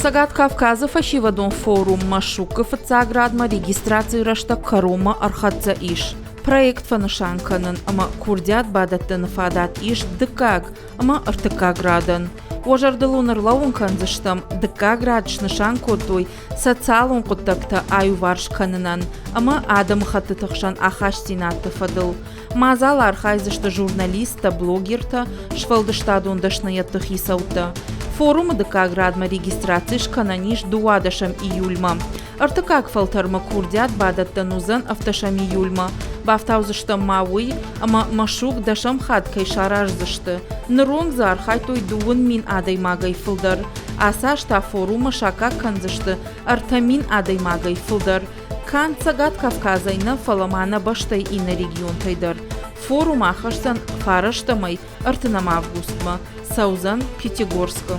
Сагат Кавказа фашивадон форум Машука Фацаградма регистрации рашта Карома Архадза Иш. Проект фанышанканын, ама курдят бадаттын фадат иш дыкаг, ама артыкаградан. Ожардылуныр лаунканзыштам дыкаград шнышан котуй социалун куттакта аю варшканынан, ама адам хатытықшан ахаш синатты фадыл. Мазал архайзышты журналиста, блогерта, швалдыштадун дашнаятты хисаута. Форумы дыкаградма регистрации шкананиш дуадашам июльма. Артыкаг фалтарма курдят бадаттан узан автошам июльма. Бафтаузышты мауи, ама машук дашам хадкай шаражзышты. Нырунг зархай той дуын мин адай магай фылдар. Асашта форума шака канзышты, артамин адай магай фылдар. Кан цагат Кавказайна фаламана баштай ина регион тайдар. Форум ахашсан фараштамай артынам августма, Саузан Пятигорска.